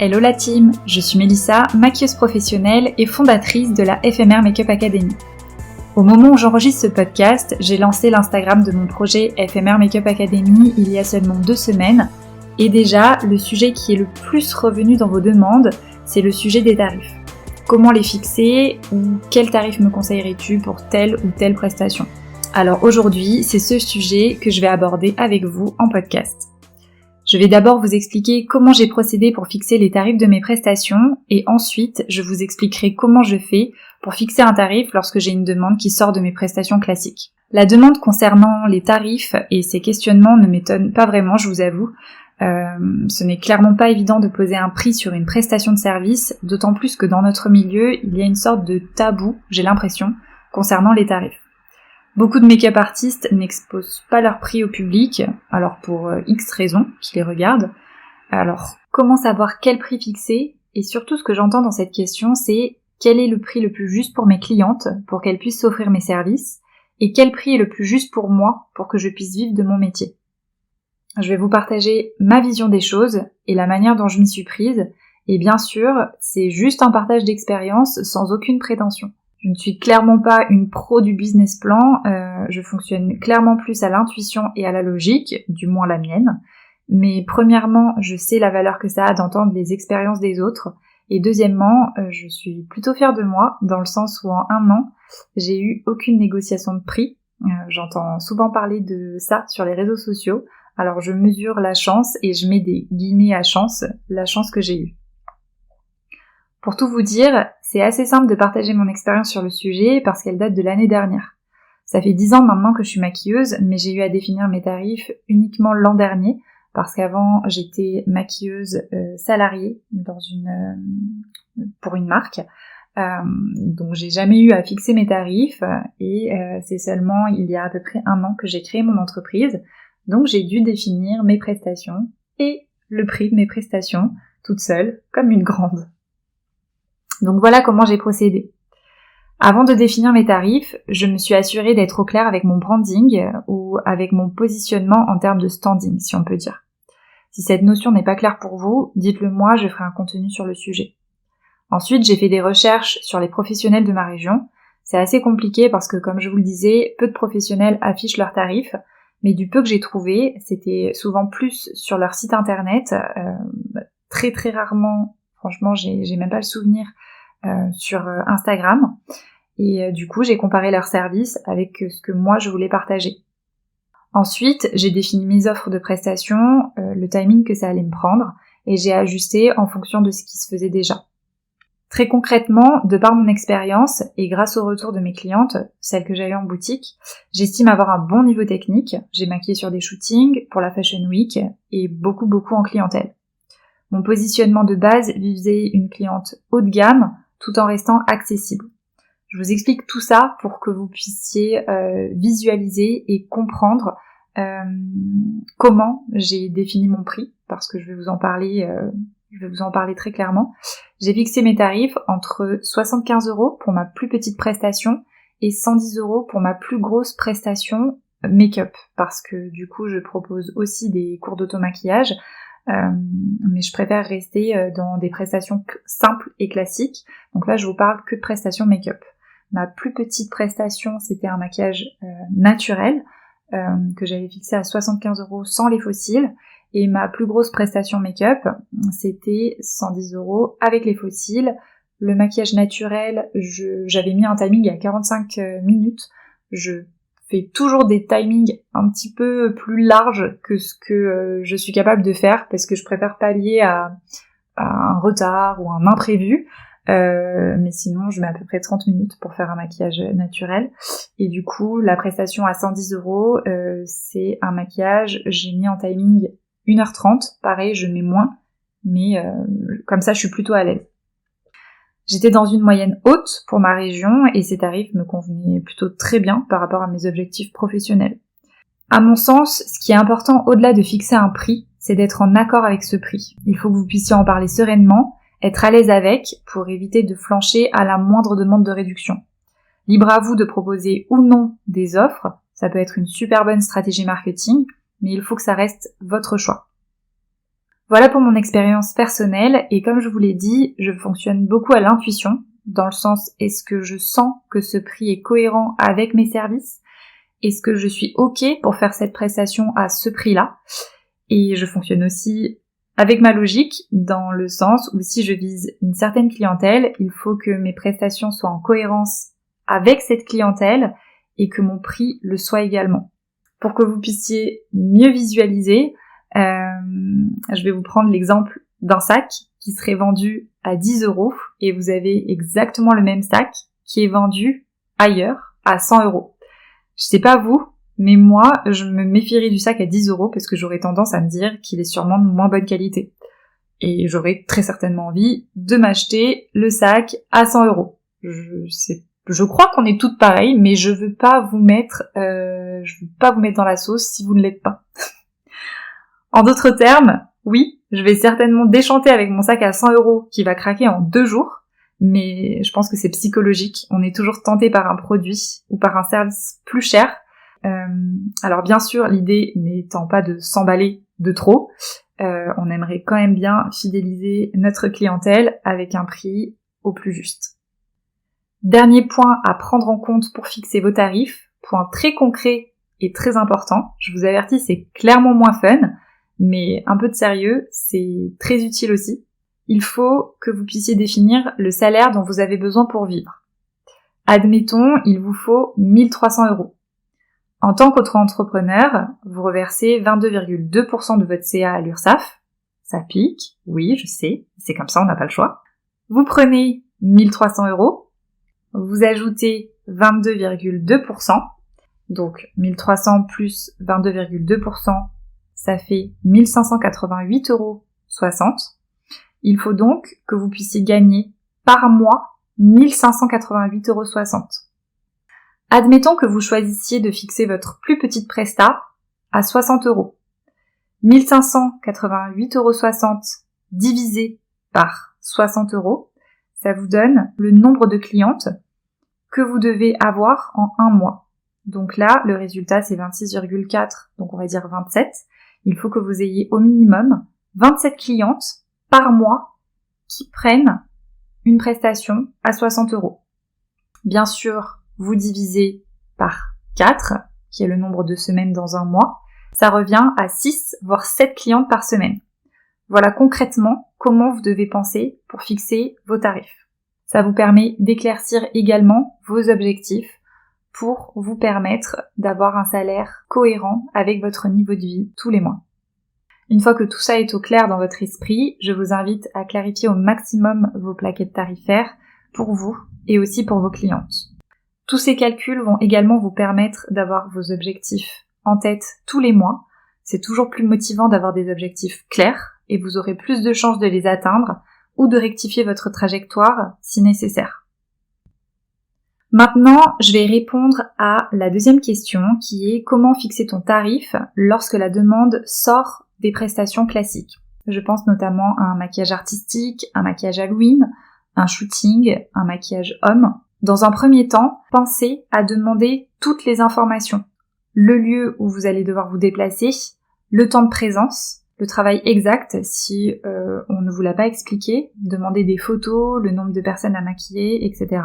Hello la team, je suis Mélissa, maquilleuse professionnelle et fondatrice de la FMR Makeup Academy. Au moment où j'enregistre ce podcast, j'ai lancé l'Instagram de mon projet FMR Makeup Academy il y a seulement 2 semaines et déjà, le sujet qui est le plus revenu dans vos demandes, c'est le sujet des tarifs. Comment les fixer ou quel tarif me conseillerais-tu pour telle ou telle prestation ? Alors aujourd'hui, c'est ce sujet que je vais aborder avec vous en podcast. Je vais d'abord vous expliquer comment j'ai procédé pour fixer les tarifs de mes prestations et ensuite je vous expliquerai comment je fais pour fixer un tarif lorsque j'ai une demande qui sort de mes prestations classiques. La demande concernant les tarifs et ces questionnements ne m'étonne pas vraiment, je vous avoue. Ce n'est clairement pas évident de poser un prix sur une prestation de service, d'autant plus que dans notre milieu, il y a une sorte de tabou, j'ai l'impression, concernant les tarifs. Beaucoup de make-up artistes n'exposent pas leur prix au public, alors pour X raisons qui les regardent. Alors, comment savoir quel prix fixer ? Et surtout, ce que j'entends dans cette question, c'est quel est le prix le plus juste pour mes clientes, pour qu'elles puissent s'offrir mes services, et quel prix est le plus juste pour moi, pour que je puisse vivre de mon métier. Je vais vous partager ma vision des choses et la manière dont je m'y suis prise, et bien sûr, c'est juste un partage d'expérience sans aucune prétention. Je ne suis clairement pas une pro du business plan, je fonctionne clairement plus à l'intuition et à la logique, du moins la mienne. Mais premièrement, je sais la valeur que ça a d'entendre les expériences des autres. Et deuxièmement, je suis plutôt fière de moi, dans le sens où en 1 an, j'ai eu aucune négociation de prix. J'entends souvent parler de ça sur les réseaux sociaux. Alors je mesure la chance, et je mets des guillemets à chance, la chance que j'ai eue. Pour tout vous dire, c'est assez simple de partager mon expérience sur le sujet parce qu'elle date de l'année dernière. Ça fait 10 ans maintenant que je suis maquilleuse, mais j'ai eu à définir mes tarifs uniquement l'an dernier parce qu'avant j'étais maquilleuse salariée pour une marque. Donc j'ai jamais eu à fixer mes tarifs et c'est seulement il y a à peu près 1 an que j'ai créé mon entreprise. Donc j'ai dû définir mes prestations et le prix de mes prestations toute seule comme une grande. Donc voilà comment j'ai procédé. Avant de définir mes tarifs, je me suis assurée d'être au clair avec mon branding ou avec mon positionnement en termes de standing, si on peut dire. Si cette notion n'est pas claire pour vous, dites-le moi, je ferai un contenu sur le sujet. Ensuite, j'ai fait des recherches sur les professionnels de ma région. C'est assez compliqué parce que, comme je vous le disais, peu de professionnels affichent leurs tarifs, mais du peu que j'ai trouvé, c'était souvent plus sur leur site internet, très très rarement, franchement, j'ai même pas le souvenir, sur Instagram, et du coup j'ai comparé leurs services avec ce que moi je voulais partager. Ensuite, j'ai défini mes offres de prestations, le timing que ça allait me prendre, et j'ai ajusté en fonction de ce qui se faisait déjà. Très concrètement, de par mon expérience et grâce au retour de mes clientes, celles que j'avais en boutique, j'estime avoir un bon niveau technique. J'ai maquillé sur des shootings pour la Fashion Week et beaucoup en clientèle. Mon positionnement de base visait une cliente haut de gamme tout en restant accessible. Je vous explique tout ça pour que vous puissiez visualiser et comprendre comment j'ai défini mon prix, parce que je vais vous en parler très clairement. J'ai fixé mes tarifs entre 75 € pour ma plus petite prestation et 110 € pour ma plus grosse prestation make-up, parce que du coup je propose aussi des cours d'auto-maquillage. Mais je préfère rester dans des prestations simples et classiques. Donc là, je vous parle que de prestations make-up. Ma plus petite prestation, c'était un maquillage naturel que j'avais fixé à 75 € sans les faux cils. Et ma plus grosse prestation make-up, c'était 110 € avec les faux cils. Le maquillage naturel, j'avais mis un timing à 45 minutes. Je fais toujours des timings un petit peu plus larges que ce que je suis capable de faire parce que je préfère pallier à un retard ou un imprévu. Mais sinon, je mets à peu près 30 minutes pour faire un maquillage naturel. Et du coup, la prestation à 110 €, c'est un maquillage, j'ai mis en timing 1h30. Pareil, je mets moins, mais comme ça, je suis plutôt à l'aise. J'étais dans une moyenne haute pour ma région et ces tarifs me convenaient plutôt très bien par rapport à mes objectifs professionnels. À mon sens, ce qui est important au-delà de fixer un prix, c'est d'être en accord avec ce prix. Il faut que vous puissiez en parler sereinement, être à l'aise avec pour éviter de flancher à la moindre demande de réduction. Libre à vous de proposer ou non des offres, ça peut être une super bonne stratégie marketing, mais il faut que ça reste votre choix. Voilà pour mon expérience personnelle, et comme je vous l'ai dit, je fonctionne beaucoup à l'intuition, dans le sens est-ce que je sens que ce prix est cohérent avec mes services? Est-ce que je suis OK pour faire cette prestation à ce prix-là? Et je fonctionne aussi avec ma logique, dans le sens où si je vise une certaine clientèle, il faut que mes prestations soient en cohérence avec cette clientèle et que mon prix le soit également. Pour que vous puissiez mieux visualiser, je vais vous prendre l'exemple d'un sac qui serait vendu à 10 € et vous avez exactement le même sac qui est vendu ailleurs à 100 €. Je sais pas vous, mais moi, je me méfierais du sac à 10 € parce que j'aurais tendance à me dire qu'il est sûrement de moins bonne qualité. Et j'aurais très certainement envie de m'acheter le sac à 100 €. Je crois qu'on est toutes pareilles, mais je veux pas vous mettre dans la sauce si vous ne l'êtes pas. En d'autres termes, oui, je vais certainement déchanter avec mon sac à 100 € qui va craquer en 2 jours, mais je pense que c'est psychologique. On est toujours tenté par un produit ou par un service plus cher. Alors bien sûr, l'idée n'étant pas de s'emballer de trop, on aimerait quand même bien fidéliser notre clientèle avec un prix au plus juste. Dernier point à prendre en compte pour fixer vos tarifs, point très concret et très important, je vous avertis, c'est clairement moins fun, mais un peu de sérieux, c'est très utile aussi. Il faut que vous puissiez définir le salaire dont vous avez besoin pour vivre. Admettons, il vous faut 1300 €. En tant qu'auto-entrepreneur, vous reversez 22,2% de votre CA à l'URSSAF. Ça pique, oui, je sais, c'est comme ça, on n'a pas le choix. Vous prenez 1300 €, vous ajoutez 22,2%, donc 1300 plus 22,2%, ça fait 1588,60 €. Il faut donc que vous puissiez gagner par mois 1588,60 €. Admettons que vous choisissiez de fixer votre plus petite presta à 60 €. 1588,60 € divisé par 60 €, ça vous donne le nombre de clientes que vous devez avoir en un mois. Donc là, le résultat c'est 26,4, donc on va dire 27. Il faut que vous ayez au minimum 27 clientes par mois qui prennent une prestation à 60 €. Bien sûr, vous divisez par 4, qui est le nombre de semaines dans un mois, ça revient à 6 voire 7 clientes par semaine. Voilà concrètement comment vous devez penser pour fixer vos tarifs. Ça vous permet d'éclaircir également vos objectifs pour vous permettre d'avoir un salaire cohérent avec votre niveau de vie tous les mois. Une fois que tout ça est au clair dans votre esprit, je vous invite à clarifier au maximum vos plaquettes tarifaires pour vous et aussi pour vos clientes. Tous ces calculs vont également vous permettre d'avoir vos objectifs en tête tous les mois. C'est toujours plus motivant d'avoir des objectifs clairs et vous aurez plus de chances de les atteindre ou de rectifier votre trajectoire si nécessaire. Maintenant, je vais répondre à la deuxième question qui est comment fixer ton tarif lorsque la demande sort des prestations classiques. Je pense notamment à un maquillage artistique, un maquillage Halloween, un shooting, un maquillage homme. Dans un premier temps, pensez à demander toutes les informations. Le lieu où vous allez devoir vous déplacer, le temps de présence, le travail exact si on ne vous l'a pas expliqué, demandez des photos, le nombre de personnes à maquiller, etc.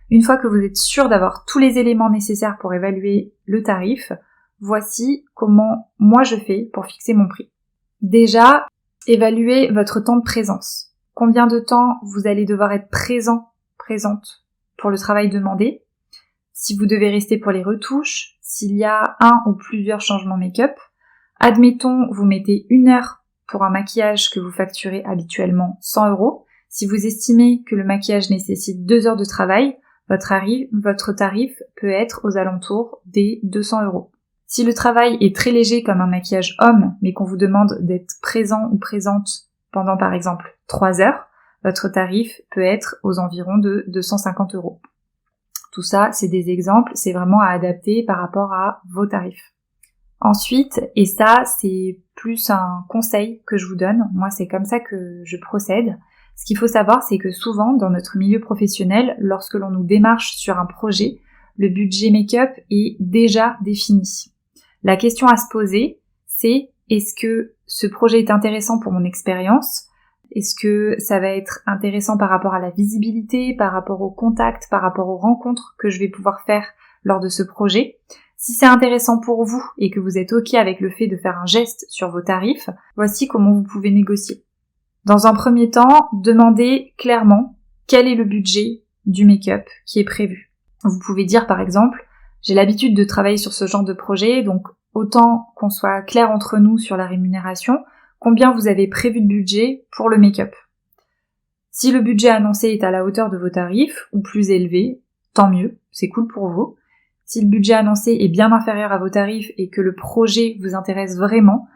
Une fois que vous êtes sûr d'avoir tous les éléments nécessaires pour évaluer le tarif, voici comment moi je fais pour fixer mon prix. Déjà, évaluez votre temps de présence. Combien de temps vous allez devoir être présente pour le travail demandé, si vous devez rester pour les retouches, s'il y a un ou plusieurs changements make-up. Admettons, vous mettez 1 heure pour un maquillage que vous facturez habituellement 100 €. Si vous estimez que le maquillage nécessite 2 heures de travail, votre tarif peut être aux alentours des 200 €. Si le travail est très léger comme un maquillage homme, mais qu'on vous demande d'être présent ou présente pendant par exemple 3 heures, votre tarif peut être aux environs de 250 €. Tout ça, c'est des exemples, c'est vraiment à adapter par rapport à vos tarifs. Ensuite, et ça c'est plus un conseil que je vous donne, moi c'est comme ça que je procède, ce qu'il faut savoir c'est que souvent dans notre milieu professionnel, lorsque l'on nous démarche sur un projet, le budget make-up est déjà défini. La question à se poser, c'est est-ce que ce projet est intéressant pour mon expérience? Est-ce que ça va être intéressant par rapport à la visibilité, par rapport aux contacts, par rapport aux rencontres que je vais pouvoir faire lors de ce projet? Si c'est intéressant pour vous et que vous êtes OK avec le fait de faire un geste sur vos tarifs, voici comment vous pouvez négocier. Dans un premier temps, demandez clairement quel est le budget du make-up qui est prévu. Vous pouvez dire par exemple, j'ai l'habitude de travailler sur ce genre de projet, donc autant qu'on soit clair entre nous sur la rémunération, combien vous avez prévu de budget pour le make-up. Si le budget annoncé est à la hauteur de vos tarifs, ou plus élevé, tant mieux, c'est cool pour vous. Si le budget annoncé est bien inférieur à vos tarifs et que le projet vous intéresse vraiment,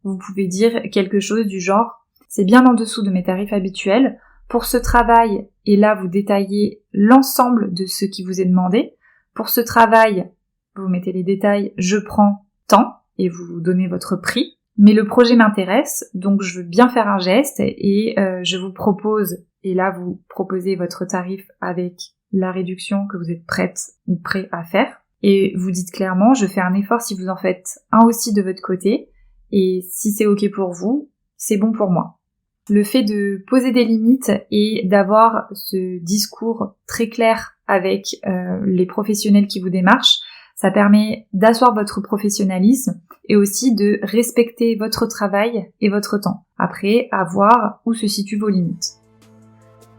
vous pouvez dire quelque chose du genre « c'est bien en dessous de mes tarifs habituels, pour ce travail », et là vous détaillez l'ensemble de ce qui vous est demandé. Pour ce travail, vous mettez les détails « je prends tant » et vous donnez votre prix. Mais le projet m'intéresse, donc je veux bien faire un geste et je vous propose, et là vous proposez votre tarif avec la réduction que vous êtes prête ou prêt à faire. Et vous dites clairement, je fais un effort si vous en faites un aussi de votre côté, et si c'est OK pour vous, c'est bon pour moi. Le fait de poser des limites et d'avoir ce discours très clair avec les professionnels qui vous démarchent, ça permet d'asseoir votre professionnalisme et aussi de respecter votre travail et votre temps. Après, à voir où se situent vos limites.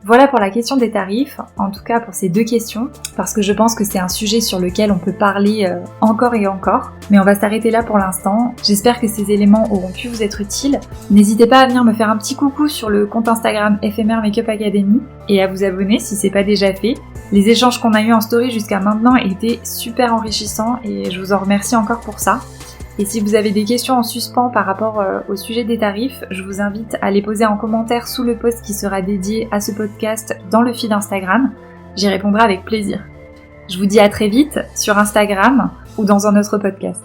Voilà pour la question des tarifs, en tout cas pour ces deux questions, parce que je pense que c'est un sujet sur lequel on peut parler encore et encore, mais on va s'arrêter là pour l'instant. J'espère que ces éléments auront pu vous être utiles. N'hésitez pas à venir me faire un petit coucou sur le compte Instagram FMR Makeup Academy et à vous abonner si c'est pas déjà fait. Les échanges qu'on a eus en story jusqu'à maintenant étaient super enrichissants et je vous en remercie encore pour ça. Et si vous avez des questions en suspens par rapport au sujet des tarifs, je vous invite à les poser en commentaire sous le post qui sera dédié à ce podcast dans le feed Instagram. J'y répondrai avec plaisir. Je vous dis à très vite sur Instagram ou dans un autre podcast.